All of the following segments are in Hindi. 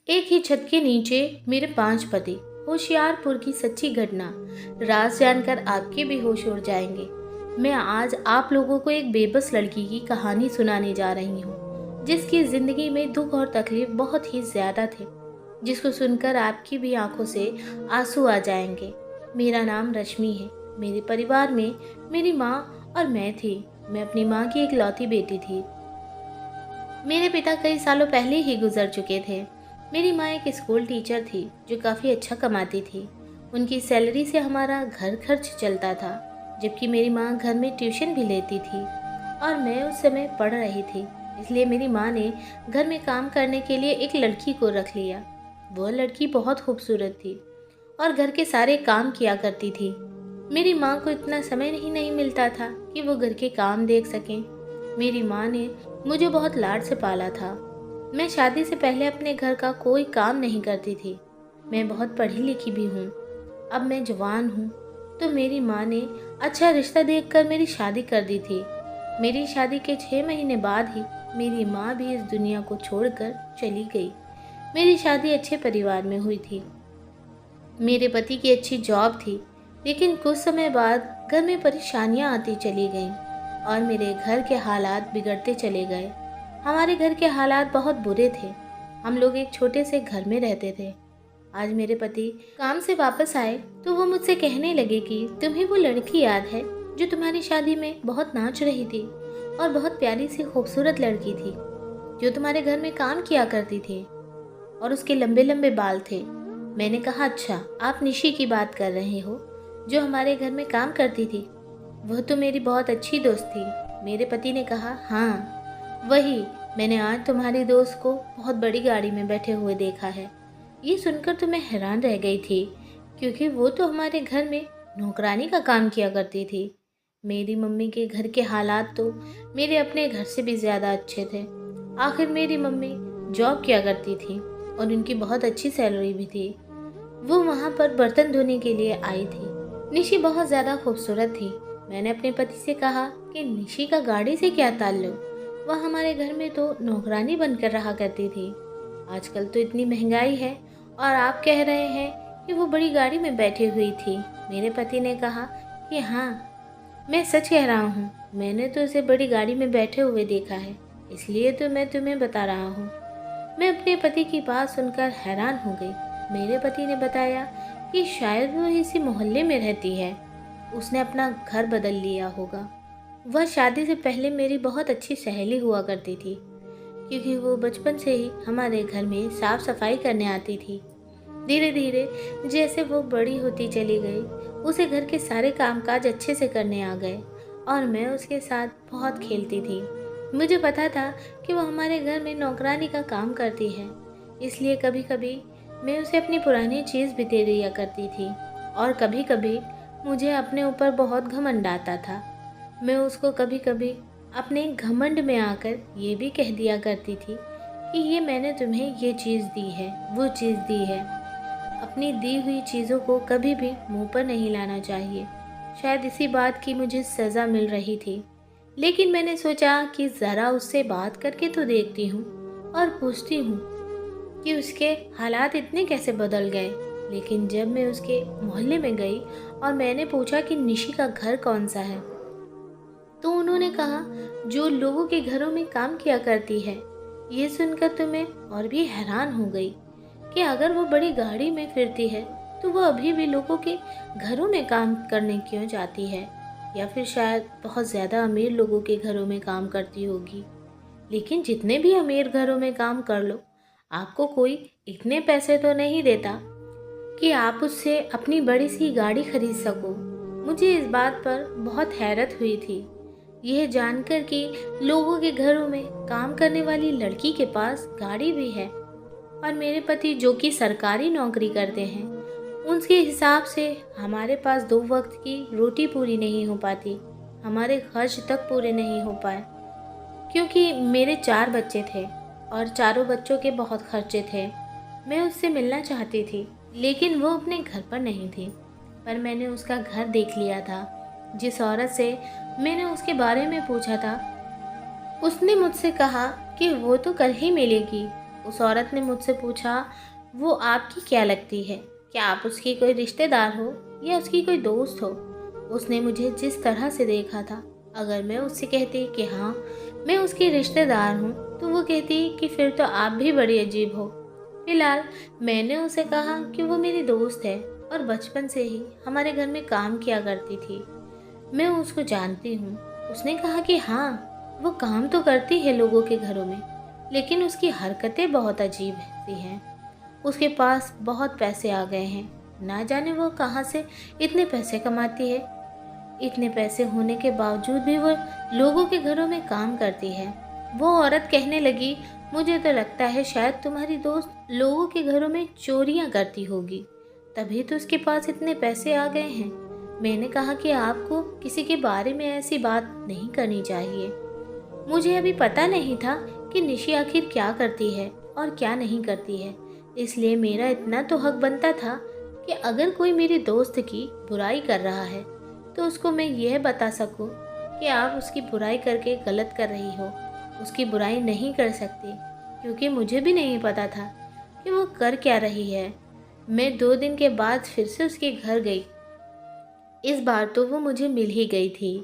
एक ही छत के नीचे मेरे 5 पति। होशियारपुर की सच्ची घटना। राज जानकर आपके भी होश उड़ जाएंगे। मैं आज आप लोगों को एक बेबस लड़की की कहानी सुनाने जा रही हूँ, जिसकी जिंदगी में दुख और तकलीफ बहुत ही ज्यादा थे, जिसको सुनकर आपकी भी आंखों से आंसू आ जाएंगे। मेरा नाम रश्मि है। मेरे परिवार में मेरी माँ और मैं थी। मैं अपनी माँ की इकलौती बेटी थी। मेरे पिता कई सालों पहले ही गुजर चुके थे। मेरी माँ एक स्कूल टीचर थी जो काफ़ी अच्छा कमाती थी। उनकी सैलरी से हमारा घर खर्च चलता था, जबकि मेरी माँ घर में ट्यूशन भी लेती थी और मैं उस समय पढ़ रही थी। इसलिए मेरी माँ ने घर में काम करने के लिए एक लड़की को रख लिया। वह लड़की बहुत खूबसूरत थी और घर के सारे काम किया करती थी। मेरी माँ को इतना समय नहीं मिलता था कि वो घर के काम देख सकें। मेरी माँ ने मुझे बहुत लाड से पाला था। मैं शादी से पहले अपने घर का कोई काम नहीं करती थी। मैं बहुत पढ़ी लिखी भी हूँ। अब मैं जवान हूँ तो मेरी माँ ने अच्छा रिश्ता देखकर मेरी शादी कर दी थी। मेरी शादी के 6 महीने बाद ही मेरी माँ भी इस दुनिया को छोड़कर चली गई। मेरी शादी अच्छे परिवार में हुई थी। मेरे पति की अच्छी जॉब थी, लेकिन कुछ समय बाद घर में परेशानियां आती चली गईं और मेरे घर के हालात बिगड़ते चले गए। हमारे घर के हालात बहुत बुरे थे। हम लोग एक छोटे से घर में रहते थे। आज मेरे पति काम से वापस आए तो वो मुझसे कहने लगे कि तुम्हें वो लड़की याद है जो तुम्हारी शादी में बहुत नाच रही थी और बहुत प्यारी सी खूबसूरत लड़की थी जो तुम्हारे घर में काम किया करती थी और उसके लंबे लंबे बाल थे। मैंने कहा, अच्छा, आप निशी की बात कर रहे हो जो हमारे घर में काम करती थी? वह तो मेरी बहुत अच्छी दोस्त थी। मेरे पति ने कहा, हाँ वही। मैंने आज तुम्हारी दोस्त को बहुत बड़ी गाड़ी में बैठे हुए देखा है। ये सुनकर तो मैं हैरान रह गई थी, क्योंकि वो तो हमारे घर में नौकरानी का काम किया करती थी। मेरी मम्मी के घर के हालात तो मेरे अपने घर से भी ज़्यादा अच्छे थे। आखिर मेरी मम्मी जॉब किया करती थी और उनकी बहुत अच्छी सैलरी भी थी। वो वहाँ पर बर्तन धोने के लिए आई थी। निशी बहुत ज़्यादा खूबसूरत थी। मैंने अपने पति से कहा कि निशी का गाड़ी से क्या ताल्लुक? वह हमारे घर में तो नौकरानी बनकर रहा करती थी। आजकल तो इतनी महंगाई है और आप कह रहे हैं कि वो बड़ी गाड़ी में बैठी हुई थी। मेरे पति ने कहा कि हाँ, मैं सच कह रहा हूँ। मैंने तो उसे बड़ी गाड़ी में बैठे हुए देखा है, इसलिए तो मैं तुम्हें बता रहा हूँ। मैं अपने पति की बात सुनकर हैरान हो गई। मेरे पति ने बताया कि शायद वो इसी मोहल्ले में रहती है। उसने अपना घर बदल लिया होगा। वह शादी से पहले मेरी बहुत अच्छी सहेली हुआ करती थी, क्योंकि वो बचपन से ही हमारे घर में साफ सफाई करने आती थी। धीरे धीरे जैसे वो बड़ी होती चली गई, उसे घर के सारे कामकाज अच्छे से करने आ गए और मैं उसके साथ बहुत खेलती थी। मुझे पता था कि वो हमारे घर में नौकरानी का काम करती है, इसलिए कभी कभी मैं उसे अपनी पुरानी चीज़ भी दे दिया करती थी और कभी कभी मुझे अपने ऊपर बहुत घमंड आता था। मैं उसको कभी कभी अपने घमंड में आकर ये भी कह दिया करती थी कि ये मैंने तुम्हें ये चीज़ दी है, वो चीज़ दी है। अपनी दी हुई चीज़ों को कभी भी मुंह पर नहीं लाना चाहिए। शायद इसी बात की मुझे सज़ा मिल रही थी, लेकिन मैंने सोचा कि ज़रा उससे बात करके तो देखती हूँ और पूछती हूँ कि उसके हालात इतने कैसे बदल गए। लेकिन जब मैं उसके मोहल्ले में गई और मैंने पूछा कि निशी का घर कौन सा है, तो उन्होंने कहा जो लोगों के घरों में काम किया करती है। ये सुनकर तो मैं और भी हैरान हो गई कि अगर वो बड़ी गाड़ी में फिरती है तो वो अभी भी लोगों के घरों में काम करने क्यों जाती है, या फिर शायद बहुत ज़्यादा अमीर लोगों के घरों में काम करती होगी। लेकिन जितने भी अमीर घरों में काम कर लो, आपको कोई इतने पैसे तो नहीं देता कि आप उससे अपनी बड़ी सी गाड़ी खरीद सको। मुझे इस बात पर बहुत हैरत हुई थी, यह जानकर कि लोगों के घरों में काम करने वाली लड़की के पास गाड़ी भी है और मेरे पति जो कि सरकारी नौकरी करते हैं, उनके हिसाब से हमारे पास 2 वक्त की रोटी पूरी नहीं हो पाती। हमारे खर्च तक पूरे नहीं हो पाए, क्योंकि मेरे 4 बच्चे थे और चारों बच्चों के बहुत खर्चे थे। मैं उससे मिलना चाहती थी, लेकिन वो अपने घर पर नहीं थी। पर मैंने उसका घर देख लिया था। जिस औरत से मैंने उसके बारे में पूछा था, उसने मुझसे कहा कि वो तो कल ही मिलेगी। उस औरत ने मुझसे पूछा, वो आपकी क्या लगती है? क्या आप उसकी कोई रिश्तेदार हो या उसकी कोई दोस्त हो? उसने मुझे जिस तरह से देखा था, अगर मैं उससे कहती कि हाँ, मैं उसकी रिश्तेदार हूँ, तो वो कहती कि फिर तो आप भी बड़ी अजीब हो। फिलहाल मैंने उसे कहा कि वो मेरी दोस्त है और बचपन से ही हमारे घर में काम किया करती थी। मैं उसको जानती हूँ। उसने कहा कि हाँ, वो काम तो करती है लोगों के घरों में, लेकिन उसकी हरकतें बहुत अजीब सी हैं। उसके पास बहुत पैसे आ गए हैं, ना जाने वो कहाँ से इतने पैसे कमाती है। इतने पैसे होने के बावजूद भी वो लोगों के घरों में काम करती है। वो औरत कहने लगी, मुझे तो लगता है शायद तुम्हारी दोस्त लोगों के घरों में चोरियां करती होगी, तभी तो उसके पास इतने पैसे आ गए हैं। मैंने कहा कि आपको किसी के बारे में ऐसी बात नहीं करनी चाहिए। मुझे अभी पता नहीं था कि निशी आखिर क्या करती है और क्या नहीं करती है, इसलिए मेरा इतना तो हक बनता था कि अगर कोई मेरी दोस्त की बुराई कर रहा है तो उसको मैं यह बता सकूं कि आप उसकी बुराई करके गलत कर रही हो। उसकी बुराई नहीं कर सकती, क्योंकि मुझे भी नहीं पता था कि वो कर क्या रही है। मैं 2 दिन के बाद फिर से उसके घर गई। इस बार तो वो मुझे मिल ही गई थी।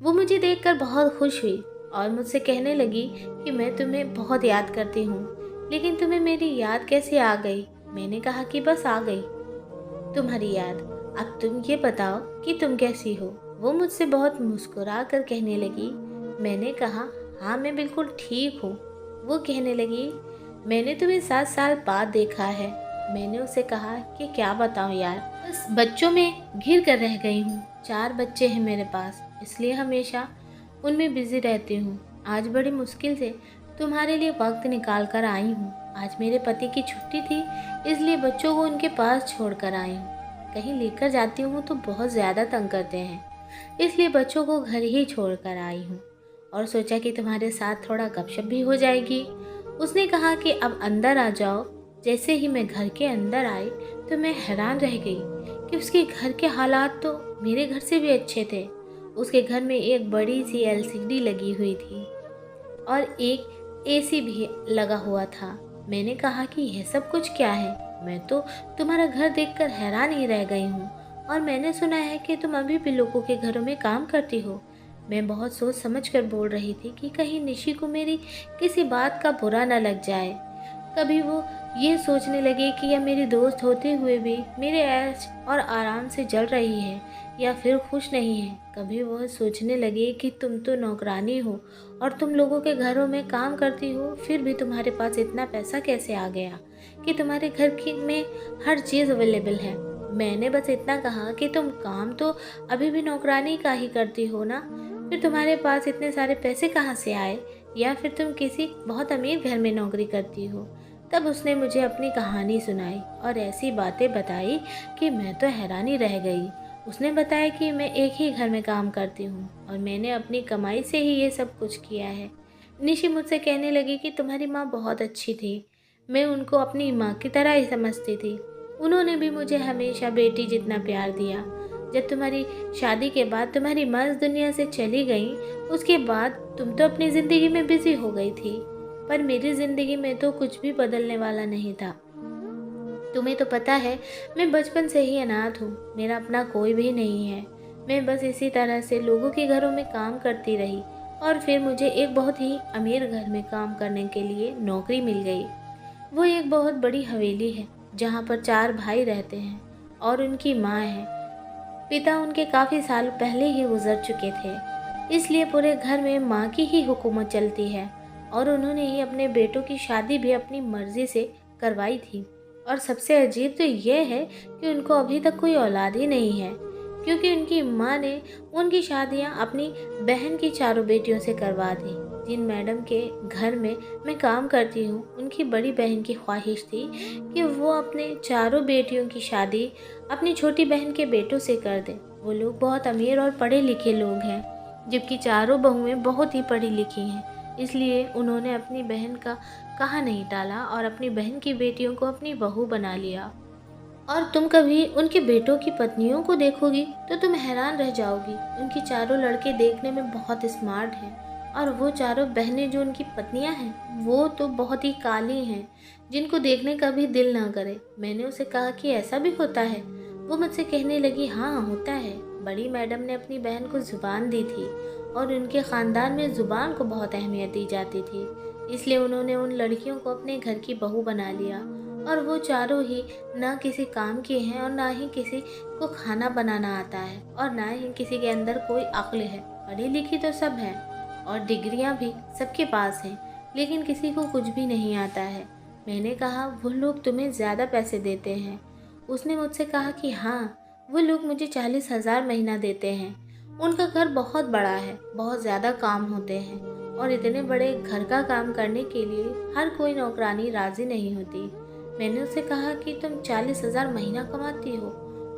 वो मुझे देखकर बहुत खुश हुई और मुझसे कहने लगी कि मैं तुम्हें बहुत याद करती हूँ, लेकिन तुम्हें मेरी याद कैसे आ गई? मैंने कहा कि बस आ गई तुम्हारी याद। अब तुम ये बताओ कि तुम कैसी हो? वो मुझसे बहुत मुस्कुरा कर कहने लगी। मैंने कहा, हाँ मैं बिल्कुल ठीक हूँ। वो कहने लगी, मैंने तुम्हें 7 साल बाद देखा है। मैंने उसे कहा कि क्या बताऊँ यार, बस बच्चों में घिर कर रह गई हूँ। 4 बच्चे हैं मेरे पास, इसलिए हमेशा उनमें बिजी रहती हूँ। आज बड़ी मुश्किल से तुम्हारे लिए वक्त निकाल कर आई हूँ। आज मेरे पति की छुट्टी थी, इसलिए बच्चों को उनके पास छोड़ कर आई हूँ। कहीं लेकर जाती हूँ तो बहुत ज़्यादा तंग करते हैं, इसलिए बच्चों को घर ही छोड़ कर आई हूँ और सोचा कि तुम्हारे साथ थोड़ा गपशप भी हो जाएगी। उसने कहा कि अब अंदर आ जाओ। जैसे ही मैं घर के अंदर आई तो मैं हैरान रह गई कि उसके घर के हालात तो मेरे घर से भी अच्छे थे। उसके घर में एक बड़ी सी एलसीडी लगी हुई थी और एक एसी भी लगा हुआ था। मैंने कहा कि यह सब कुछ क्या है? मैं तो तुम्हारा घर देखकर हैरान ही रह गई हूँ और मैंने सुना है कि तुम अभी भी लोगों के घरों में काम करती हो। मैं बहुत सोच समझ कर बोल रही थी कि कहीं निशी को मेरी किसी बात का बुरा न लग जाए। कभी वो ये सोचने लगे कि यह मेरी दोस्त होते हुए भी मेरे ऐश और आराम से जल रही है या फिर खुश नहीं है। कभी वह सोचने लगे कि तुम तो नौकरानी हो और तुम लोगों के घरों में काम करती हो, फिर भी तुम्हारे पास इतना पैसा कैसे आ गया कि तुम्हारे घर की में हर चीज़ अवेलेबल है। मैंने बस इतना कहा कि तुम काम तो अभी भी नौकरानी का ही करती हो ना, फिर तुम्हारे पास इतने सारे पैसे कहाँ से आए, या फिर तुम किसी बहुत अमीर घर में नौकरी करती हो। तब उसने मुझे अपनी कहानी सुनाई और ऐसी बातें बताई कि मैं तो हैरानी रह गई। उसने बताया कि मैं एक ही घर में काम करती हूँ और मैंने अपनी कमाई से ही ये सब कुछ किया है। निशी मुझसे कहने लगी कि तुम्हारी माँ बहुत अच्छी थी। मैं उनको अपनी माँ की तरह ही समझती थी। उन्होंने भी मुझे हमेशा बेटी जितना प्यार दिया। जब तुम्हारी शादी के बाद तुम्हारी माँ इस दुनिया से चली गई, उसके बाद तुम तो अपनी ज़िंदगी में बिजी हो गई थी, पर मेरी ज़िंदगी में तो कुछ भी बदलने वाला नहीं था। तुम्हें तो पता है, मैं बचपन से ही अनाथ हूँ। मेरा अपना कोई भी नहीं है। मैं बस इसी तरह से लोगों के घरों में काम करती रही और फिर मुझे एक बहुत ही अमीर घर में काम करने के लिए नौकरी मिल गई। वो एक बहुत बड़ी हवेली है जहाँ पर 4 भाई रहते हैं और उनकी माँ है। पिता उनके काफ़ी साल पहले ही गुजर चुके थे, इसलिए पूरे घर में माँ की ही हुकूमत चलती है और उन्होंने ही अपने बेटों की शादी भी अपनी मर्जी से करवाई थी। और सबसे अजीब तो ये है कि उनको अभी तक कोई औलाद ही नहीं है, क्योंकि उनकी माँ ने उनकी शादियाँ अपनी बहन की 4 बेटियों से करवा दी। जिन मैडम के घर में मैं काम करती हूँ, उनकी बड़ी बहन की ख्वाहिश थी कि वो अपने 4 बेटियों की शादी अपनी छोटी बहन के बेटों से कर दे। वो लोग बहुत अमीर और पढ़े लिखे लोग हैं, जबकि 4 बहुएं बहुत ही पढ़ी लिखी हैं। इसलिए उन्होंने अपनी बहन का कहा नहीं टाला और अपनी बहन की बेटियों को अपनी बहू बना लिया। और तुम कभी उनके बेटों की पत्नियों को देखोगी तो तुम हैरान रह जाओगी। उनकी 4 लड़के देखने में बहुत स्मार्ट हैं और वो चारों बहनें जो उनकी पत्नियां हैं वो तो बहुत ही काली हैं, जिनको देखने का भी दिल ना करे। मैंने उसे कहा कि ऐसा भी होता है। वो मुझसे कहने लगी, हाँ होता है। बड़ी मैडम ने अपनी बहन को जुबान दी थी और उनके ख़ानदान में ज़ुबान को बहुत अहमियत दी जाती थी, इसलिए उन्होंने उन लड़कियों को अपने घर की बहू बना लिया। और वो चारों ही ना किसी काम की हैं और ना ही किसी को खाना बनाना आता है और ना ही किसी के अंदर कोई अक्ल है। पढ़ी लिखी तो सब है और डिग्रियां भी सबके पास हैं, लेकिन किसी को कुछ भी नहीं आता है। मैंने कहा, वो लोग तुम्हें ज़्यादा पैसे देते हैं? उसने मुझसे कहा कि हाँ, वो लोग मुझे 40,000 महीना देते हैं। उनका घर बहुत बड़ा है, बहुत ज़्यादा काम होते हैं और इतने बड़े घर का काम करने के लिए हर कोई नौकरानी राज़ी नहीं होती। मैंने उससे कहा कि तुम 40,000 महीना कमाती हो,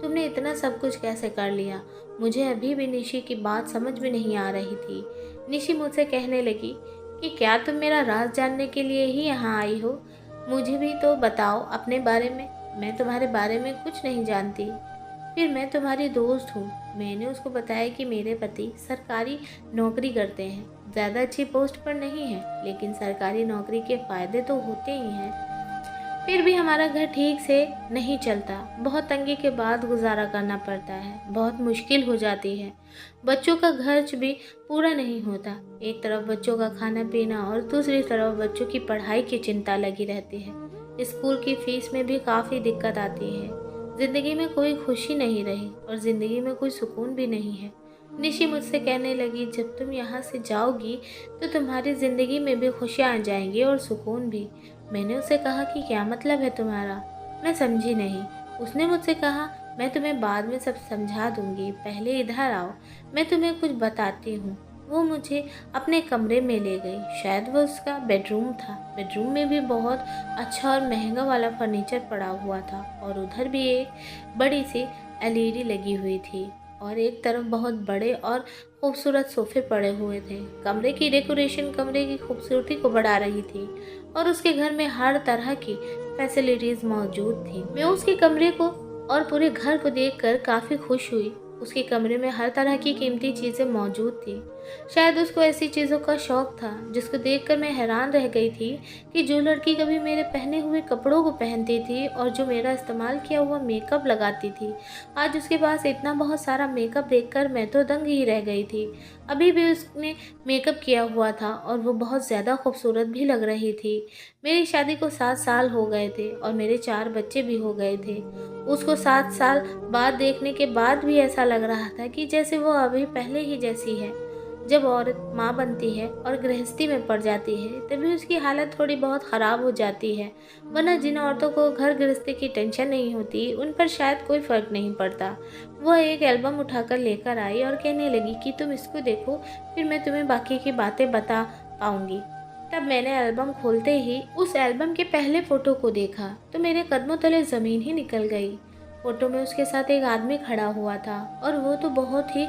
तुमने इतना सब कुछ कैसे कर लिया? मुझे अभी भी निशी की बात समझ में नहीं आ रही थी। निशी मुझसे कहने लगी कि क्या तुम मेरा राज जानने के लिए ही यहाँ आई हो? मुझे भी तो बताओ अपने बारे में, मैं तुम्हारे बारे में कुछ नहीं जानती। फिर मैं तुम्हारी दोस्त हूँ। मैंने उसको बताया कि मेरे पति सरकारी नौकरी करते हैं, ज़्यादा अच्छी पोस्ट पर नहीं है, लेकिन सरकारी नौकरी के फ़ायदे तो होते ही हैं। फिर भी हमारा घर ठीक से नहीं चलता, बहुत तंगी के बाद गुजारा करना पड़ता है, बहुत मुश्किल हो जाती है। बच्चों का खर्च भी पूरा नहीं होता, एक तरफ बच्चों का खाना पीना और दूसरी तरफ बच्चों की पढ़ाई की चिंता लगी रहती है। स्कूल की फीस में भी काफ़ी दिक्कत आती है। ज़िंदगी में कोई खुशी नहीं रही और ज़िंदगी में कोई सुकून भी नहीं है। निशी मुझसे कहने लगी, जब तुम यहाँ से जाओगी तो तुम्हारी ज़िंदगी में भी खुशियाँ आ जाएंगी और सुकून भी। मैंने उसे कहा कि क्या मतलब है तुम्हारा? मैं समझी नहीं। उसने मुझसे कहा, मैं तुम्हें बाद में सब समझा दूंगी, पहले इधर आओ, मैं तुम्हें कुछ बताती हूँ। वो मुझे अपने कमरे में ले गई, शायद वो उसका बेडरूम था। बेडरूम में भी बहुत अच्छा और महंगा वाला फर्नीचर पड़ा हुआ था और उधर भी एक बड़ी सी एलईडी लगी हुई थी और एक तरफ बहुत बड़े और खूबसूरत सोफे पड़े हुए थे। कमरे की डेकोरेशन कमरे की खूबसूरती को बढ़ा रही थी और उसके घर में हर तरह की फैसिलिटीज़ मौजूद थी। मैं उसके कमरे को और पूरे घर को देखकर काफ़ी खुश हुई। उसके कमरे में हर तरह की कीमती चीज़ें मौजूद थी। शायद उसको ऐसी चीज़ों का शौक़ था जिसको देखकर मैं हैरान रह गई थी कि जो लड़की कभी मेरे पहने हुए कपड़ों को पहनती थी और जो मेरा इस्तेमाल किया हुआ मेकअप लगाती थी, आज उसके पास इतना बहुत सारा मेकअप देखकर मैं तो दंग ही रह गई थी। अभी भी उसने मेकअप किया हुआ था और वो बहुत ज़्यादा खूबसूरत भी लग रही थी। मेरी शादी को 7 साल हो गए थे और मेरे 4 बच्चे भी हो गए थे। उसको 7 साल बाद देखने के बाद भी ऐसा लग रहा था कि जैसे वो अभी पहले ही जैसी है। जब औरत माँ बनती है और गृहस्थी में पड़ जाती है तभी उसकी हालत थोड़ी बहुत ख़राब हो जाती है, वरना जिन औरतों को घर गृहस्थी की टेंशन नहीं होती उन पर शायद कोई फ़र्क नहीं पड़ता। वह एक एल्बम उठाकर लेकर आई और कहने लगी कि तुम इसको देखो, फिर मैं तुम्हें बाकी की बातें बता पाऊँगी। तब मैंने एल्बम खोलते ही उस एल्बम के पहले फ़ोटो को देखा तो मेरे कदमों तले ज़मीन ही निकल गई। फोटो में उसके साथ एक आदमी खड़ा हुआ था और वो तो बहुत ही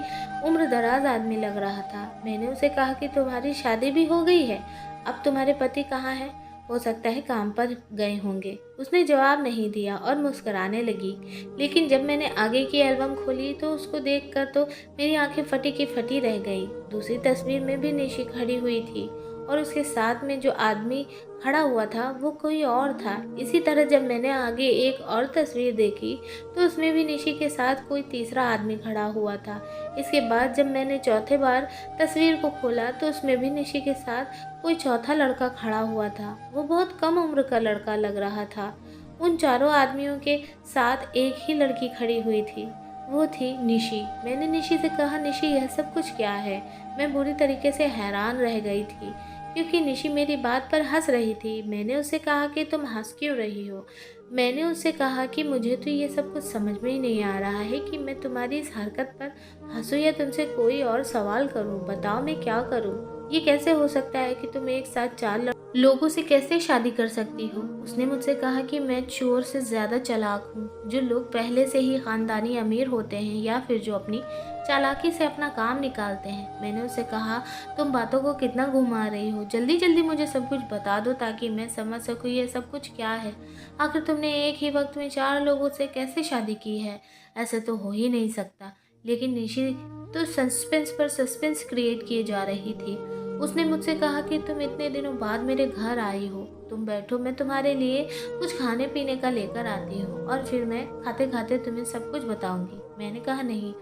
उम्रदराज आदमी लग रहा था। मैंने उसे कहा कि तुम्हारी शादी भी हो गई है, अब तुम्हारे पति कहाँ हैं? हो सकता है काम पर गए होंगे। उसने जवाब नहीं दिया और मुस्कुराने लगी। लेकिन जब मैंने आगे की एल्बम खोली तो उसको देखकर तो मेरी आंखें फटी की फटी रह गई। दूसरी तस्वीर में भी निशी खड़ी हुई थी और उसके साथ में जो आदमी खड़ा हुआ था वो कोई और था। इसी तरह जब मैंने आगे एक और तस्वीर देखी तो उसमें भी निशी के साथ कोई तीसरा आदमी खड़ा हुआ था। इसके बाद जब मैंने चौथे बार तस्वीर को खोला तो उसमें भी निशी के साथ कोई चौथा लड़का खड़ा हुआ था। वो बहुत कम उम्र का लड़का लग रहा था। उन चारों आदमियों के साथ एक ही लड़की खड़ी हुई थी, वो थी निशी। मैंने निशी से कहा, निशी यह सब कुछ क्या है? मैं बुरी तरीके से हैरान रह गई थी क्योंकि निशी मेरी बात पर हंस रही थी। मैंने उससे कहा कि तुम हंस क्यों रही हो? मैंने उससे कहा कि मुझे तो ये सब कुछ समझ में ही नहीं आ रहा है कि मैं तुम्हारी इस हरकत पर हंसूं या तुमसे कोई और सवाल करूं। बताओ मैं क्या करूं? ये कैसे हो सकता है कि तुम एक साथ 4 लोगों से कैसे शादी कर सकती हो? उसने मुझसे कहा कि मैं चोर से ज़्यादा चालाक हूँ। जो लोग पहले से ही ख़ानदानी अमीर होते हैं या फिर जो अपनी चालाकी से अपना काम निकालते हैं। मैंने उससे कहा, तुम बातों को कितना घुमा रही हो? जल्दी जल्दी मुझे सब कुछ बता दो ताकि मैं समझ सकूँ ये सब कुछ क्या है। आखिर तुमने एक ही वक्त में 4 लोगों से कैसे शादी की है? ऐसे तो हो ही नहीं सकता। लेकिन निशी तो सस्पेंस पर सस्पेंस क्रिएट किए जा रही थी। उसने मुझसे कहा कि तुम इतने दिनों बाद मेरे घर आई हो, तुम बैठो, मैं तुम्हारे लिए कुछ खाने पीने का लेकर आती हूँ और फिर मैं खाते खाते तुम्हें सब कुछ बताऊंगी। मैंने कहा नहीं,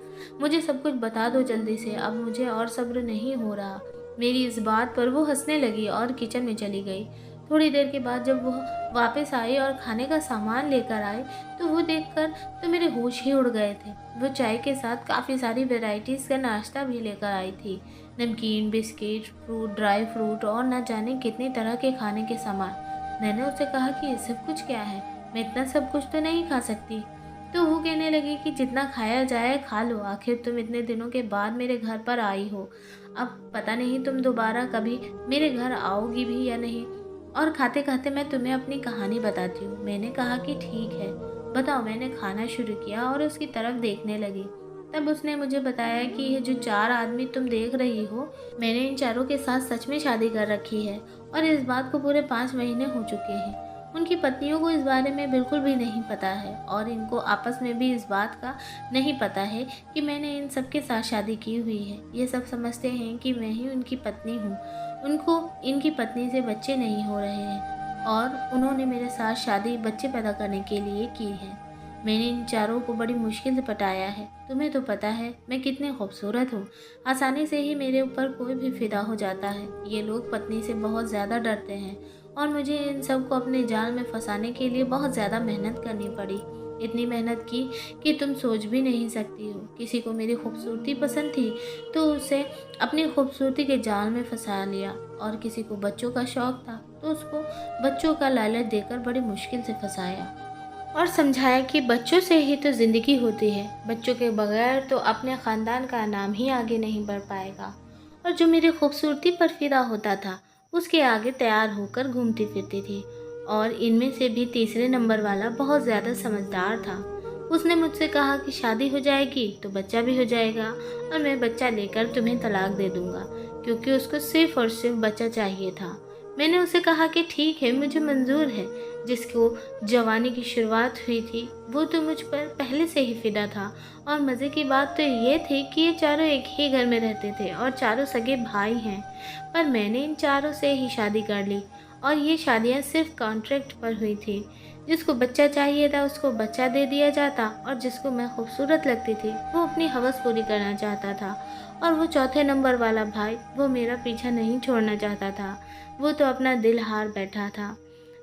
मुझे सब कुछ बता दो जल्दी से, अब मुझे और सब्र नहीं हो रहा। मेरी इस बात पर वो हंसने लगी और किचन में चली गई। थोड़ी देर के बाद जब वह वापस आई और खाने का सामान लेकर आई तो वो देखकर तो मेरे होश ही उड़ गए थे। वो चाय के साथ काफ़ी सारी वैरायटीज़ का नाश्ता भी लेकर आई थी। नमकीन, बिस्किट, फ्रूट, ड्राई फ्रूट और न जाने कितने तरह के खाने के सामान। मैंने उससे कहा कि ये सब कुछ क्या है, मैं इतना सब कुछ तो नहीं खा सकती। तो वो कहने लगी कि जितना खाया जाए खा लो, आखिर तुम इतने दिनों के बाद मेरे घर पर आई हो, अब पता नहीं तुम दोबारा कभी मेरे घर आओगी भी या नहीं। और खाते खाते मैं तुम्हें अपनी कहानी बताती हूँ। मैंने कहा कि ठीक है, बताओ। मैंने खाना शुरू किया और उसकी तरफ देखने लगी। तब उसने मुझे बताया कि ये जो 4 आदमी तुम देख रही हो, मैंने इन चारों के साथ सच में शादी कर रखी है और इस बात को पूरे 5 महीने हो चुके हैं। उनकी पत्नियों को इस बारे में बिल्कुल भी नहीं पता है और इनको आपस में भी इस बात का नहीं पता है कि मैंने इन सब के साथ शादी की हुई है। ये सब समझते हैं कि मैं ही उनकी पत्नी हूँ। उनको इनकी पत्नी से बच्चे नहीं हो रहे हैं और उन्होंने मेरे साथ शादी बच्चे पैदा करने के लिए की है। मैंने इन चारों को बड़ी मुश्किल से पटाया है। तुम्हें तो पता है मैं कितनी खूबसूरत हूँ, आसानी से ही मेरे ऊपर कोई भी फिदा हो जाता है। ये लोग पत्नी से बहुत ज़्यादा डरते हैं और मुझे इन सब को अपने जाल में फंसाने के लिए बहुत ज़्यादा मेहनत करनी पड़ी। इतनी मेहनत की कि तुम सोच भी नहीं सकती हो। किसी को मेरी खूबसूरती पसंद थी तो उसे अपनी खूबसूरती के जाल में फंसा लिया और किसी को बच्चों का शौक़ था तो उसको बच्चों का लालच देकर बड़ी मुश्किल से फंसाया और समझाया कि बच्चों से ही तो ज़िंदगी होती है, बच्चों के बगैर तो अपने ख़ानदान का नाम ही आगे नहीं बढ़ पाएगा। और जो मेरी खूबसूरती पर फिदा होता था उसके आगे तैयार होकर घूमती फिरती थी। और इनमें से भी तीसरे नंबर वाला बहुत ज़्यादा समझदार था। उसने मुझसे कहा कि शादी हो जाएगी तो बच्चा भी हो जाएगा और मैं बच्चा लेकर तुम्हें तलाक दे दूँगा, क्योंकि उसको सिर्फ़ और सिर्फ बच्चा चाहिए था। मैंने उसे कहा कि ठीक है, मुझे मंजूर है। जिसको जवानी की शुरुआत हुई थी वो तो मुझ पर पहले से ही फिदा था। और मज़े की बात तो ये थी कि ये चारों एक ही घर में रहते थे और चारों सगे भाई हैं। पर मैंने इन चारों से ही शादी कर ली और ये शादियाँ सिर्फ कॉन्ट्रैक्ट पर हुई थी। जिसको बच्चा चाहिए था उसको बच्चा दे दिया जाता और जिसको मैं खूबसूरत लगती थी वो अपनी हवस पूरी करना चाहता था। और वो चौथे नंबर वाला भाई, वो मेरा पीछा नहीं छोड़ना चाहता था। वो तो अपना दिल हार बैठा था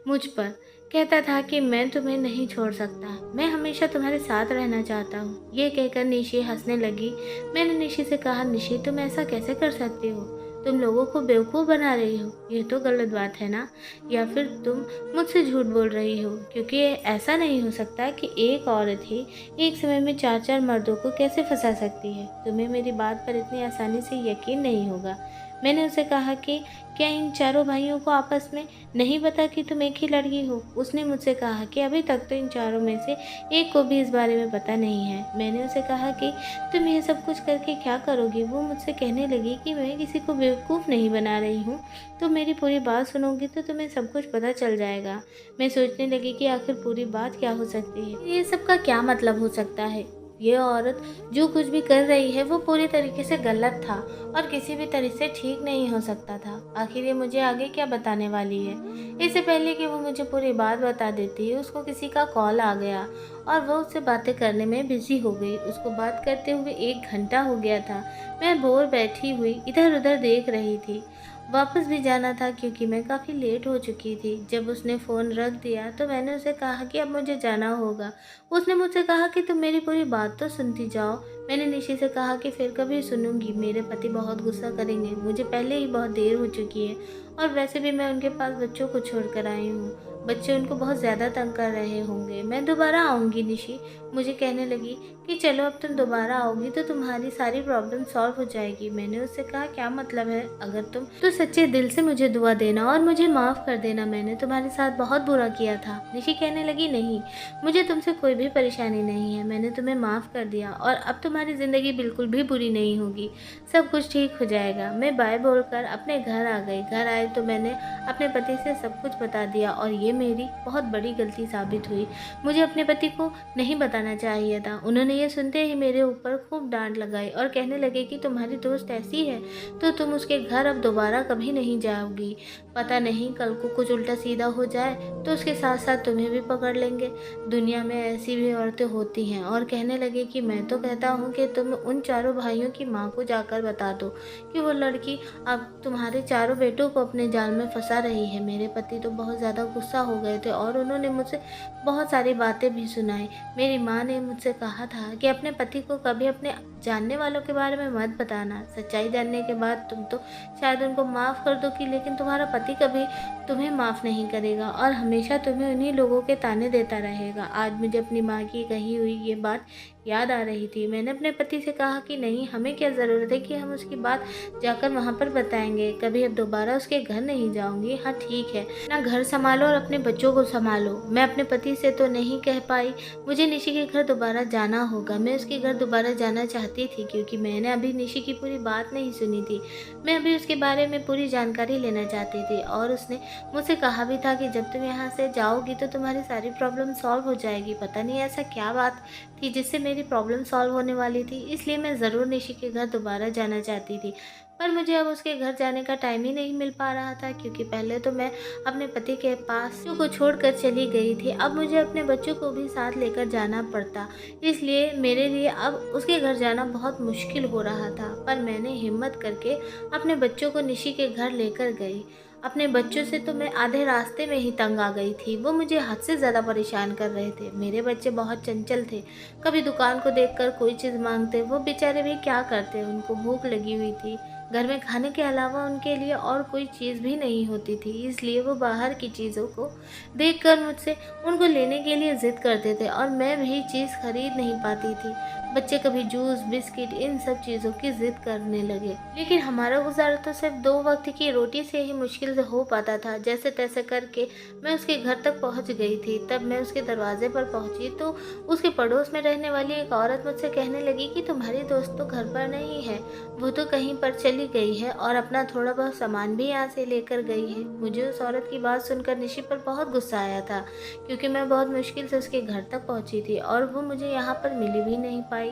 मुझ पर। कहता था कि मैं तुम्हें नहीं छोड़ सकता, मैं हमेशा तुम्हारे साथ रहना चाहता हूँ। ये कहकर निशी हंसने लगी। मैंने निशी से कहा, निशी तुम ऐसा कैसे कर सकती हो? तुम लोगों को बेवकूफ़ बना रही हो, ये तो गलत बात है ना? या फिर तुम मुझसे झूठ बोल रही हो? क्योंकि ऐसा नहीं हो सकता कि एक औरत ही एक समय में 4-4 मर्दों को कैसे फंसा सकती है। तुम्हें मेरी बात पर इतनी आसानी से यकीन नहीं होगा। मैंने उसे कहा कि क्या इन चारों भाइयों को आपस में नहीं पता कि तुम एक ही लड़की हो? उसने मुझसे कहा कि अभी तक तो इन चारों में से एक को भी इस बारे में पता नहीं है। मैंने उसे कहा कि तुम ये सब कुछ करके क्या करोगी? वो मुझसे कहने लगी कि मैं किसी को बेवकूफ़ नहीं बना रही हूँ, तो मेरी पूरी बात सुनोगी तो तुम्हें सब कुछ पता चल जाएगा। मैं सोचने लगी कि आखिर पूरी बात क्या हो सकती है, ये सब का क्या मतलब हो सकता है। ये औरत जो कुछ भी कर रही है वो पूरी तरीके से गलत था और किसी भी तरह से ठीक नहीं हो सकता था। आखिर ये मुझे आगे क्या बताने वाली है? इससे पहले कि वो मुझे पूरी बात बता देती उसको किसी का कॉल आ गया और वो उससे बातें करने में बिजी हो गई। उसको बात करते हुए 1 घंटा हो गया था। मैं बोर बैठी हुई इधर उधर देख रही थी। वापस भी जाना था क्योंकि मैं काफ़ी लेट हो चुकी थी। जब उसने फ़ोन रख दिया तो मैंने उसे कहा कि अब मुझे जाना होगा। उसने मुझसे कहा कि तुम मेरी पूरी बात तो सुनती जाओ। मैंने निशी से कहा कि फिर कभी सुनूंगी, मेरे पति बहुत गुस्सा करेंगे, मुझे पहले ही बहुत देर हो चुकी है और वैसे भी मैं उनके पास बच्चों को छोड़ कर आई हूँ। बच्चे उनको बहुत ज़्यादा तंग कर रहे होंगे। मैं दोबारा आऊँगी। निशी मुझे कहने लगी कि चलो अब तुम दोबारा आओगी तो तुम्हारी सारी प्रॉब्लम सॉल्व हो जाएगी। मैंने उससे कहा क्या मतलब है? अगर तुम तो सच्चे दिल से मुझे दुआ देना और मुझे माफ़ कर देना, मैंने तुम्हारे साथ बहुत बुरा किया था। निशी कहने लगी नहीं, मुझे तुमसे कोई भी परेशानी नहीं है, मैंने तुम्हें माफ़ कर दिया और अब तुम्हारी ज़िंदगी बिल्कुल भी बुरी नहीं होगी, सब कुछ ठीक हो जाएगा। मैं बाय बोलकर अपने घर आ गई। घर आए तो मैंने अपने पति से सब कुछ बता दिया और ये मेरी बहुत बड़ी गलती साबित हुई। मुझे अपने पति को नहीं बताना चाहिए था। उन्होंने ये सुनते ही मेरे ऊपर खूब डांट लगाई और कहने लगे कि तुम्हारी दोस्त ऐसी है तो तुम उसके घर अब दोबारा कभी नहीं जाओगी। पता नहीं कल को कुछ उल्टा सीधा हो जाए तो उसके साथ साथ तुम्हें भी पकड़ लेंगे। दुनिया में ऐसी भी औरतें होती हैं। और कहने लगे कि मैं तो कहता हूँ कि तुम उन चारों भाइयों की माँ को जाकर बता दो कि वो लड़की अब तुम्हारे चारों बेटों को अपने जाल में फंसा रही है। मेरे पति तो बहुत ज़्यादा गुस्सा हो गए थे और उन्होंने मुझसे बहुत सारी बातें भी सुनाई। मेरी माँ ने मुझसे कहा था कि अपने पति को कभी अपने जानने वालों के बारे में मत बताना। सच्चाई जानने के बाद तुम तो शायद उनको माफ़ कर दो कि, लेकिन तुम्हारा पति कभी तुम्हें माफ़ नहीं करेगा और हमेशा तुम्हें उन्हीं लोगों के ताने देता रहेगा। आज मुझे अपनी माँ की कही हुई ये बात याद आ रही थी। मैंने अपने पति से कहा कि नहीं, हमें क्या ज़रूरत है कि हम उसकी बात जाकर वहाँ पर बताएंगे। कभी अब दोबारा उसके घर नहीं जाऊँगी। हाँ ठीक है, अपना घर संभालो और अपने बच्चों को संभालो। मैं अपने पति से तो नहीं कह पाई, मुझे निशी के घर दोबारा जाना होगा। मैं उसके घर दोबारा जाना चाहती थी क्योंकि मैंने अभी निशी की पूरी बात नहीं सुनी थी। मैं अभी उसके बारे में पूरी जानकारी लेना चाहती थी और उसने मुझसे कहा भी था कि जब तुम यहाँ से जाओगी तो तुम्हारी सारी प्रॉब्लम सॉल्व हो जाएगी। पता नहीं ऐसा क्या बात थी जिससे मेरी प्रॉब्लम सॉल्व होने वाली थी, इसलिए मैं ज़रूर निशी के घर दोबारा जाना चाहती थी। पर मुझे अब उसके घर जाने का टाइम ही नहीं मिल पा रहा था क्योंकि पहले तो मैं अपने पति के पास बच्चों को छोड़कर चली गई थी। अब मुझे अपने बच्चों को भी साथ लेकर जाना पड़ता, इसलिए मेरे लिए अब उसके घर जाना बहुत मुश्किल हो रहा था। पर मैंने हिम्मत करके अपने बच्चों को निशी के घर लेकर गई। अपने बच्चों से तो मैं आधे रास्ते में ही तंग आ गई थी। वो मुझे हद से ज़्यादा परेशान कर रहे थे। मेरे बच्चे बहुत चंचल थे, कभी दुकान को देखकर कोई चीज़ मांगते। वो बेचारे भी क्या करते, उनको भूख लगी हुई थी। घर में खाने के अलावा उनके लिए और कोई चीज़ भी नहीं होती थी, इसलिए वो बाहर की चीज़ों को देखकर मुझसे उनको लेने के लिए ज़िद करते थे और मैं भी चीज़ खरीद नहीं पाती थी। बच्चे कभी जूस, बिस्किट, इन सब चीज़ों की ज़िद करने लगे। लेकिन हमारा गुजारा तो सिर्फ 2 वक्त की रोटी से ही मुश्किल से हो पाता था। जैसे तैसे करके मैं उसके घर तक पहुंच गई थी। तब मैं उसके दरवाजे पर पहुंची तो उसके पड़ोस में रहने वाली एक औरत मुझसे कहने लगी कि तुम्हारी दोस्त तो घर पर नहीं है, वो तो कहीं पर चली गई है और अपना थोड़ा बहुत सामान भी यहाँ से लेकर गई है। मुझे उस औरत की बात सुनकर निशी पर बहुत गुस्सा आया था क्योंकि मैं बहुत मुश्किल से उसके घर तक पहुंची थी और वो मुझे यहाँ पर मिली भी नहीं पाई।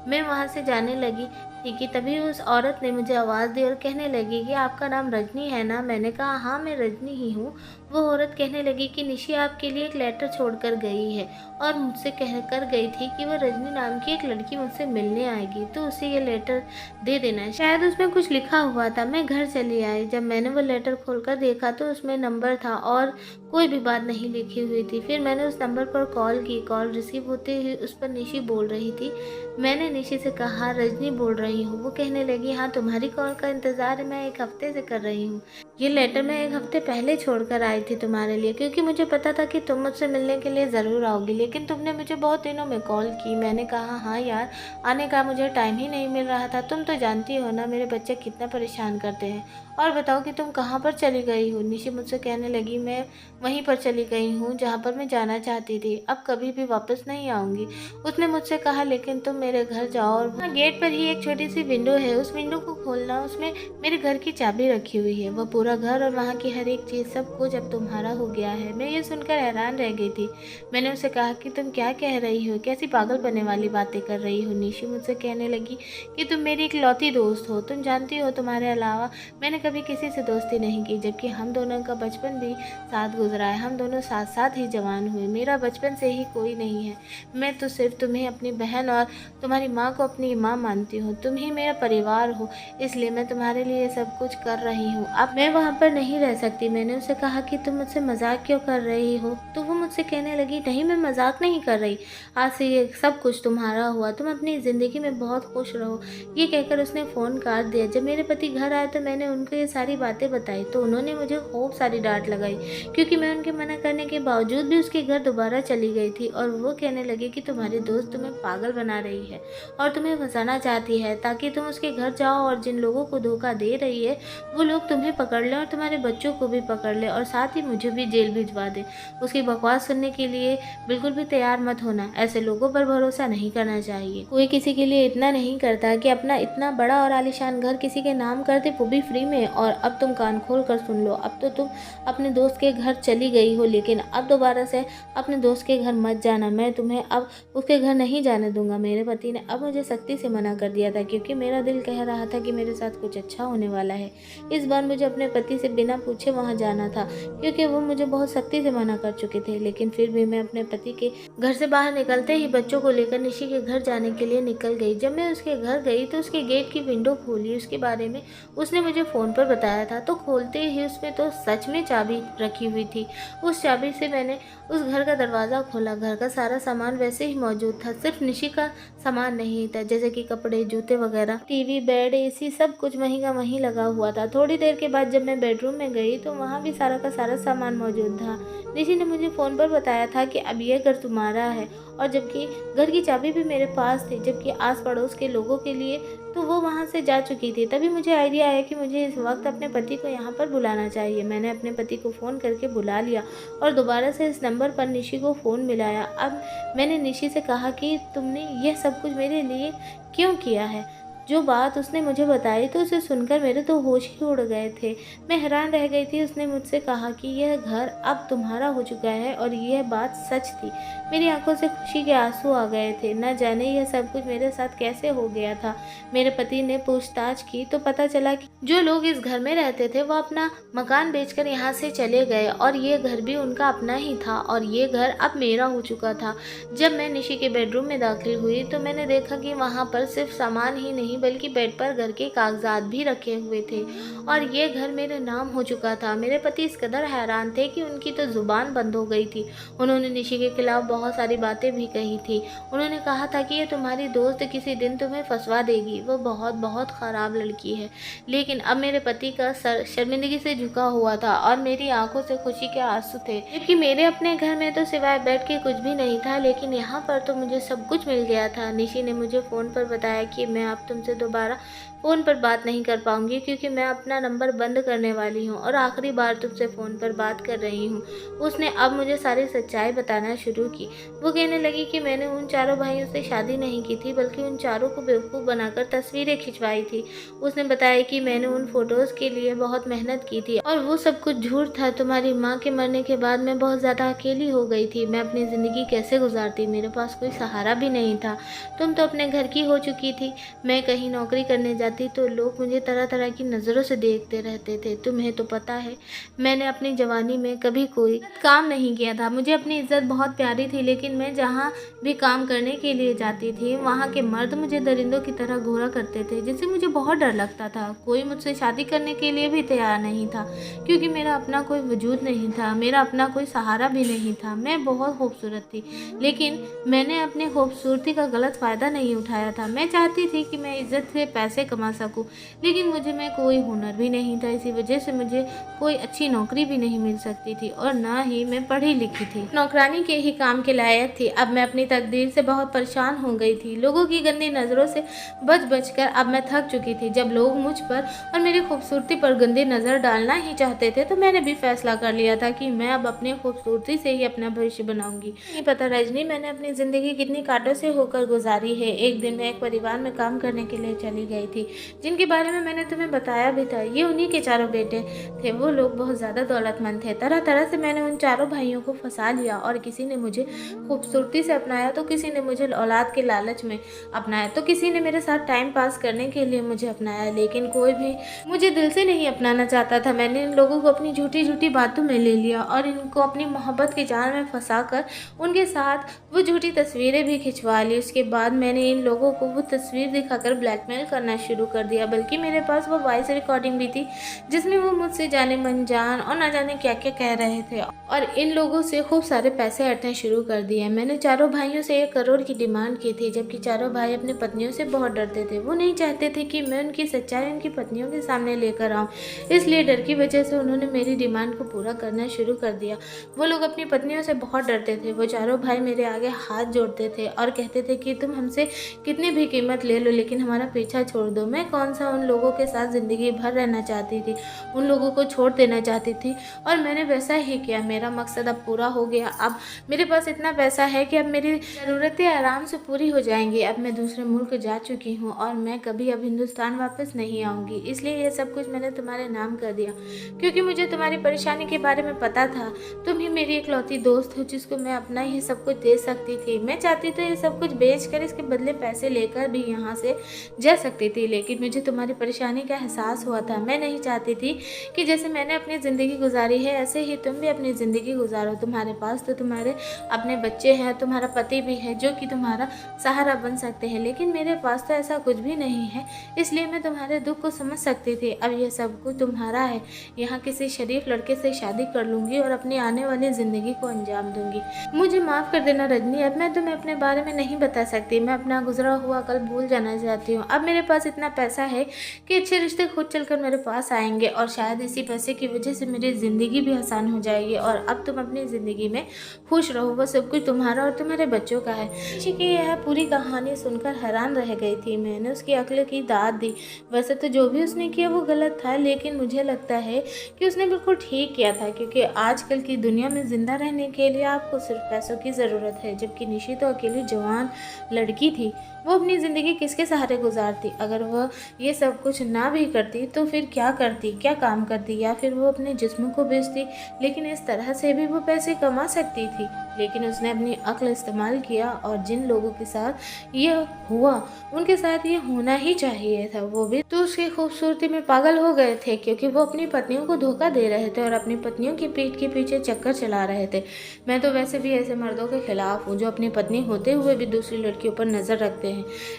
मैं वहाँ से जाने लगी थी कि तभी उस औरत ने मुझे आवाज़ दी और कहने लगी कि आपका नाम रजनी है ना? मैंने कहा हाँ, मैं रजनी ही हूँ। वो औरत कहने लगी कि निशी आपके लिए एक लेटर छोड़कर गई है और मुझसे कह कर गई थी कि वो रजनी नाम की एक लड़की मुझसे मिलने आएगी, तो उसे ये लेटर दे देना। शायद उसमें कुछ लिखा हुआ था। मैं घर चली आई। जब मैंने वो लेटर खोलकर देखा तो उसमें नंबर था और कोई भी बात नहीं लिखी हुई थी। फिर मैंने उस नंबर पर कॉल की। कॉल रिसीव होते ही उस पर निशी बोल रही थी। मैंने निशी से कहा रजनी बोल रही हूँ। वो कहने लगी हाँ, तुम्हारी कॉल का इंतज़ार मैं 1 हफ्ते से कर रही हूँ। ये लेटर मैं 1 हफ्ते पहले छोड़कर आई थी तुम्हारे लिए क्योंकि मुझे पता था कि तुम मुझसे मिलने के लिए ज़रूर आओगी, लेकिन तुमने मुझे बहुत दिनों में कॉल की। मैंने कहा हाँ यार, आने का मुझे टाइम ही नहीं मिल रहा था। तुम तो जानती हो ना मेरे बच्चे कितना परेशान करते हैं। और बताओ कि तुम कहाँ पर चली गई हो? निशी मुझसे कहने लगी मैं वहीं पर चली गई हूँ जहाँ पर मैं जाना चाहती थी। अब कभी भी वापस नहीं आऊँगी। उसने मुझसे कहा लेकिन तुम मेरे घर जाओ और वहाँ गेट पर ही एक छोटी सी विंडो है, उस विंडो को खोलना, उसमें मेरे घर की चाबी रखी हुई है। वो पूरा घर और वहाँ की हर एक चीज़ सब कुछ अब तुम्हारा हो गया है। मैं ये सुनकर हैरान रह गई थी। मैंने उसे कहा कि तुम क्या कह रही हो, कैसी पागलपने वाली बातें कर रही हो? निशी मुझसे कहने लगी कि तुम मेरी इकलौती दोस्त हो। तुम जानती हो तुम्हारे अलावा मैंने कभी किसी से दोस्ती नहीं की, जबकि हम दोनों का बचपन भी साथ गुजरा है। हम दोनों साथ साथ ही जवान हुए। मेरा बचपन से ही कोई नहीं है। मैं तो सिर्फ तुम्हें अपनी बहन और तुम्हारी माँ को अपनी माँ मानती हूँ। तुम ही मेरा परिवार हो, इसलिए मैं तुम्हारे लिए सब कुछ कर रही हूँ। अब मैं वहाँ पर नहीं रह सकती। मैंने उसे कहा कि तुम मुझसे मजाक क्यों कर रही हो? तो वो मुझसे कहने लगी नहीं, मैं मजाक नहीं कर रही। आज से ये सब कुछ तुम्हारा हुआ। तुम अपनी ज़िंदगी में बहुत खुश रहो। ये कहकर उसने फ़ोन काट दिया। जब मेरे पति घर आए तो मैंने उनको ये सारी बातें बताई तो उन्होंने मुझे खूब सारी डांट लगाई क्योंकि मैं उनके मना करने के बावजूद भी उसके घर दोबारा चली गई थी। और वो कहने लगे कि तुम्हारी दोस्त तुम्हें पागल बना रही है और तुम्हें फंसाना चाहती है ताकि तुम उसके घर जाओ और जिन लोगों को धोखा दे रही है वो लोग तुम्हें पकड़ लें और तुम्हारे बच्चों को भी पकड़ ले और साथ ही मुझे भी जेल भिजवा दे। उसकी बकवास सुनने के लिए बिल्कुल भी तैयार मत होना। ऐसे लोगों पर भरोसा नहीं करना चाहिए। कोई किसी के लिए इतना नहीं करता कि अपना इतना बड़ा और आलीशान घर किसी के नाम कर दे, वो भी फ्री में, और अब तुम कान खोल कर सुन लो। अब तो तुम अपने दोस्त के घर चली गई हो, लेकिन अब दोबारा से अपने दोस्त के घर मत जाना। मैं तुम्हें अब उसके घर नहीं जाने दूंगा। मेरे पति ने अब मुझे सख्ती से मना कर दिया था, क्योंकि मेरा दिल कह रहा था कि मेरे साथ कुछ अच्छा होने वाला है। इस बार मुझे अपने पति से बिना पूछे वहाँ जाना था, क्योंकि वो मुझे बहुत सख्ती से मना कर चुके थे। लेकिन फिर भी मैं अपने पति के घर से बाहर निकलते ही बच्चों को लेकर निशी के घर जाने के लिए निकल गई। जब मैं उसके घर गई तो उसके गेट की विंडो खोली। उसके बारे में उसने मुझे फ़ोन पर बताया था, तो खोलते ही उसमें तो सच में चाबी रखी हुई थी। उस चाबी से मैंने उस घर का दरवाज़ा खोला। घर का सारा सामान वैसे ही मौजूद था, सिर्फ निशी का सामान नहीं था, जैसे कि कपड़े, जूते वगैरह। टीवी, बेड, एसी सब कुछ वहीं का वहीं लगा हुआ था। थोड़ी देर के बाद जब मैं बेडरूम में गई तो वहाँ भी सारा का सारा सामान मौजूद था। निशी ने मुझे फ़ोन पर बताया था कि अब ये घर तुम्हारा है, और जबकि घर की चाबी भी मेरे पास थी, जबकि आस पड़ोस के लोगों के लिए तो वो वहाँ से जा चुकी थी। तभी मुझे आइडिया आया कि मुझे इस वक्त अपने पति को यहाँ पर बुलाना चाहिए। मैंने अपने पति को फ़ोन करके बुला लिया और दोबारा से इस नंबर पर निशी को फ़ोन मिलाया। अब मैंने निशी से कहा कि तुमने यह सब कुछ मेरे लिए क्यों किया है। जो बात उसने मुझे बताई तो उसे सुनकर मेरे तो होश ही उड़ गए थे। मैं हैरान रह गई थी। उसने मुझसे कहा कि यह घर अब तुम्हारा हो चुका है, और यह बात सच थी। मेरी आंखों से खुशी के आंसू आ गए थे। न जाने यह सब कुछ मेरे साथ कैसे हो गया था। मेरे पति ने पूछताछ की तो पता चला कि जो लोग इस घर में रहते थे वो अपना मकान बेचकर यहाँ से चले गए, और ये घर भी उनका अपना ही था, और ये घर अब मेरा हो चुका था। जब मैं निशी के बेडरूम में दाखिल हुई तो मैंने देखा कि वहाँ पर सिर्फ सामान ही नहीं बल्कि बेड पर घर के कागजात भी रखे हुए थे, और ये घर मेरे नाम हो चुका था। मेरे पति इस कदर हैरान थे कि उनकी तो जुबान बंद हो गई थी। उन्होंने निशी के खिलाफ बहुत सारी बातें भी कही थी। उन्होंने कहा था कि ये तुम्हारी दोस्त किसी दिन तुम्हें फंसवा देगी, वो बहुत बहुत ख़राब लड़की है। लेकिन अब मेरे पति का सर शर्मिंदगी से झुका हुआ था और मेरी आंखों से खुशी के आंसू थे, क्योंकि मेरे अपने घर में तो सिवाय बेड के कुछ भी नहीं था, लेकिन यहाँ पर तो मुझे सब कुछ मिल गया था। निशी ने मुझे फ़ोन पर बताया कि मैं अब तुमसे दोबारा फ़ोन पर बात नहीं कर पाऊंगी, क्योंकि मैं अपना नंबर बंद करने वाली हूँ और आखिरी बार तुमसे फ़ोन पर बात कर रही हूँ। उसने अब मुझे सारी सच्चाई बताना शुरू की। वो कहने लगी कि मैंने उन चारों भाइयों से शादी नहीं की थी, बल्कि उन चारों को बेवकूफ़ बनाकर तस्वीरें खिंचवाई थी। उसने बताया कि मैंने उन फ़ोटोज़ के लिए बहुत मेहनत की थी और वो सब कुछ झूठ था। तुम्हारी माँ के मरने के बाद मैं बहुत ज़्यादा अकेली हो गई थी। मैं अपनी ज़िंदगी कैसे गुजारती, मेरे पास कोई सहारा भी नहीं था। तुम तो अपने घर की हो चुकी थी। मैं कहीं नौकरी करने जाती तो लोग मुझे तरह तरह की नज़रों से देखते रहते थे। तुम्हें तो पता है मैंने अपनी जवानी में कभी कोई काम नहीं किया था। मुझे अपनी इज्जत बहुत प्यारी थी, लेकिन मैं जहाँ भी काम करने के लिए जाती थी वहाँ के मर्द मुझे दरिंदों की तरह घूरा करते थे, जिससे मुझे बहुत डर लगता था। कोई मुझसे शादी करने के लिए भी तैयार नहीं था, क्योंकि मेरा अपना कोई वजूद नहीं था, मेरा अपना कोई सहारा भी नहीं था। मैं बहुत खूबसूरत थी, लेकिन मैंने अपनी खूबसूरती का गलत फ़ायदा नहीं उठाया था। मैं चाहती थी कि मैं इज्जत से पैसे कमा सकूं, लेकिन मुझे में कोई हुनर भी नहीं था। इसी वजह से मुझे कोई अच्छी नौकरी भी नहीं मिल सकती थी, और ना ही मैं पढ़ी लिखी थी, नौकरानी के ही काम के लायक थी। अब मैं अपनी तकदीर से बहुत परेशान हो गई थी। लोगों की गंदी नज़रों से बच बच कर अब मैं थक चुकी थी। जब लोग मुझ पर और मेरी खूबसूरती पर गंदी नज़र डालना ही चाहते थे, तो मैंने भी फैसला कर लिया था कि मैं अब अपनी खूबसूरती से ही अपना भविष्य बनाऊंगी। नहीं पता रजनी, मैंने अपनी ज़िंदगी कितनी कांटों से होकर गुजारी है। एक दिन मैं एक परिवार में काम करने के लिए चली गई थी, जिनके बारे में मैंने तुम्हें बताया भी था। ये उन्हीं के चारों बेटे थे। वो लोग बहुत ज़्यादा दौलतमंद थे। तरह तरह से मैंने उन चारों भाइयों को फंसा लिया, और किसी ने मुझे खूबसूरती से अपनाया तो किसी ने मुझे औलाद के लालच में अपनाया, तो किसी ने मेरे साथ टाइम पास करने के लिए मुझे अपनाया, लेकिन कोई भी मुझे दिल से नहीं अपनाना चाहता था। मैंने इन लोगों को अपनी झूठी झूठी बातों में ले लिया और इनको अपनी मोहब्बत के जाल में फंसा कर उनके साथ वो झूठी तस्वीरें भी खिंचवा ली। उसके बाद मैंने इन लोगों को वो तस्वीर दिखाकर ब्लैकमेल करना शुरू कर दिया, बल्कि मेरे पास वो वॉइस रिकॉर्डिंग भी थी जिसमें वो मुझसे जाने मन जान और ना जाने क्या क्या कह रहे थे, और इन लोगों से खूब सारे पैसे हटने शुरू कर दिए। मैंने चारों भाइयों से 1 करोड़ की डिमांड की थी, जबकि चारों भाई अपनी पत्नियों से बहुत डरते थे। वो नहीं चाहते थे कि मैं उनकी सच्चाई उनकी पत्नियों के सामने लेकर आऊँ, इसलिए डर की वजह से उन्होंने मेरी डिमांड को पूरा करना शुरू कर दिया। वो लोग अपनी पत्नियों से बहुत डरते थे। वो चारों भाई मेरे आगे हाथ जोड़ते थे और कहते थे कि तुम हमसे कितनी भी कीमत ले लो, लेकिन हमारा पीछा छोड़ दो। मैं कौन सा उन लोगों के साथ ज़िंदगी भर रहना चाहती थी, उन लोगों को छोड़ देना चाहती थी, और मैंने वैसा ही किया। मेरा मकसद अब पूरा हो गया। अब मेरे पास इतना पैसा है कि अब मेरी ज़रूरतें आराम से पूरी हो जाएंगी। अब मैं दूसरे मुल्क जा चुकी हूँ और मैं कभी अब हिंदुस्तान वापस नहीं आऊँगी। इसलिए ये सब कुछ मैंने तुम्हारे नाम कर दिया, क्योंकि मुझे तुम्हारी परेशानी के बारे में पता था। तुम ही मेरी इकलौती दोस्त हो जिसको मैं अपना ये सब कुछ दे सकती थी। मैं चाहती तो ये सब कुछ बेच कर इसके बदले पैसे लेकर भी यहाँ से जा सकती थी, लेकिन मुझे तुम्हारी परेशानी का एहसास हुआ था। मैं नहीं चाहती थी कि जैसे मैंने अपनी ज़िंदगी गुजारी है ऐसे ही तुम भी अपनी ज़िंदगी गुजारो। तुम्हारे पास तो तुम्हारे अपने बच्चे हैं, तुम्हारा पति भी है जो कि तुम्हारा सहारा बन सकते हैं, लेकिन मेरे पास तो ऐसा कुछ भी नहीं है। इसलिए मैं तुम्हारे दुख को समझ सकती थी। अब ये सब कुछ तुम्हारा है। यहाँ किसी शरीफ लड़के से शादी कर लूँगी और अपनी आने वाली ज़िंदगी को अंजाम दूंगी। मुझे माफ़ कर देना रजनी, अब मैं तुम्हें अपने बारे में नहीं बता सकती। मैं अपना गुजरा हुआ कल भूल जाना चाहती हूँ। अब मेरे पास इतना पैसा है कि अच्छे रिश्ते खुद चलकर मेरे पास आएंगे, और शायद इसी पैसे की वजह से मेरी ज़िंदगी भी आसान हो जाएगी और अब तुम अपनी ज़िंदगी में खुश रहो। वह सब कुछ तुम्हारा और तुम्हारे बच्चों का है। ऋषि की यह पूरी कहानी सुनकर हैरान रह गई थी। मैंने उसकी अक्ल की दाद दी। वैसे तो जो भी उसने किया वो गलत था, लेकिन मुझे लगता है कि उसने बिल्कुल ठीक किया था, क्योंकि आजकल की दुनिया में ज़िंदा रहने के लिए आपको सिर्फ पैसों की ज़रूरत है। जबकि निशी तो अकेली जवान लड़की थी, वो अपनी ज़िंदगी किसके सहारे गुजारती? अगर वह ये सब कुछ ना भी करती तो फिर क्या करती, क्या काम करती, या फिर वो अपने जिस्म को बेचती? लेकिन इस तरह से भी वो पैसे कमा सकती थी। लेकिन उसने अपनी अक्ल इस्तेमाल किया, और जिन लोगों के साथ ये हुआ उनके साथ ये होना ही चाहिए था। वो भी तो उसकी खूबसूरती में पागल हो गए थे, क्योंकि वो अपनी पत्नियों को धोखा दे रहे थे और अपनी पत्नियों की पीठ के पीछे चक्कर चला रहे थे। मैं तो वैसे भी ऐसे मर्दों के खिलाफ हूँ जो अपनी पत्नी होते हुए भी दूसरी लड़कियों पर नज़र रखते हैं।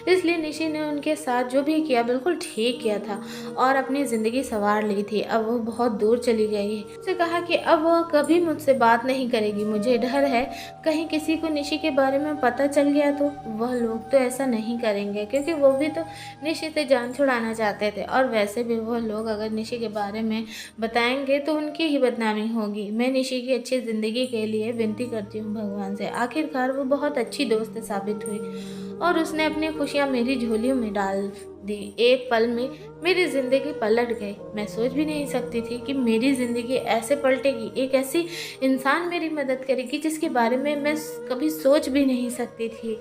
इसलिए निशी ने उनके साथ जो भी किया बिल्कुल ठीक किया था और अपनी ज़िंदगी संवार ली थी। अब वो बहुत दूर चली गई है। उसने कहा कि अब वह कभी मुझसे बात नहीं करेगी। मुझे डर है कहीं किसी को निशी के बारे में पता चल गया तो। वह लोग तो ऐसा नहीं करेंगे, क्योंकि वो भी तो निशी से जान छुड़ाना चाहते थे, और वैसे भी वह लोग अगर निशी के बारे में बताएंगे तो उनकी ही बदनामी होगी। मैं निशी की अच्छी ज़िंदगी के लिए विनती करती हूँ भगवान से। आखिरकार वो बहुत अच्छी दोस्त साबित हुई और उसने अपनी खुशियाँ मेरी झोलियों में डाल दी। एक पल में मेरी ज़िंदगी पलट गई। मैं सोच भी नहीं सकती थी कि मेरी ज़िंदगी ऐसे पलटेगी। एक ऐसी इंसान मेरी मदद करेगी जिसके बारे में मैं कभी सोच भी नहीं सकती थी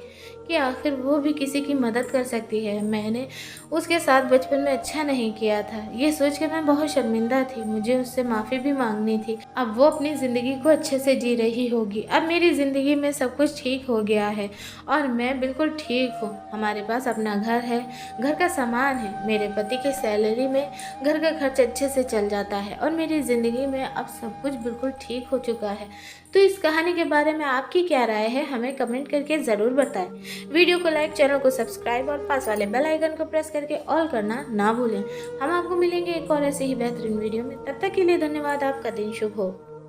कि आखिर वो भी किसी की मदद कर सकती है। मैंने उसके साथ बचपन में अच्छा नहीं किया था, ये सोच कर मैं बहुत शर्मिंदा थी। मुझे उससे माफ़ी भी मांगनी थी। अब वो अपनी ज़िंदगी को अच्छे से जी रही होगी। अब मेरी ज़िंदगी में सब कुछ ठीक हो गया है और मैं बिल्कुल ठीक हूँ। हमारे पास अपना घर है, घर का सामान है, मेरे पति की सैलरी में घर का खर्च अच्छे से चल जाता है और मेरी ज़िंदगी में अब सब कुछ बिल्कुल ठीक हो चुका है। तो इस कहानी के बारे में आपकी क्या राय है, हमें कमेंट करके ज़रूर बताएं। वीडियो को लाइक, चैनल को सब्सक्राइब और पास वाले बेल आइकन को प्रेस करके ऑल करना ना भूलें। हम आपको मिलेंगे एक और ऐसे ही बेहतरीन वीडियो में। तब तक के लिए धन्यवाद। आपका दिन शुभ हो।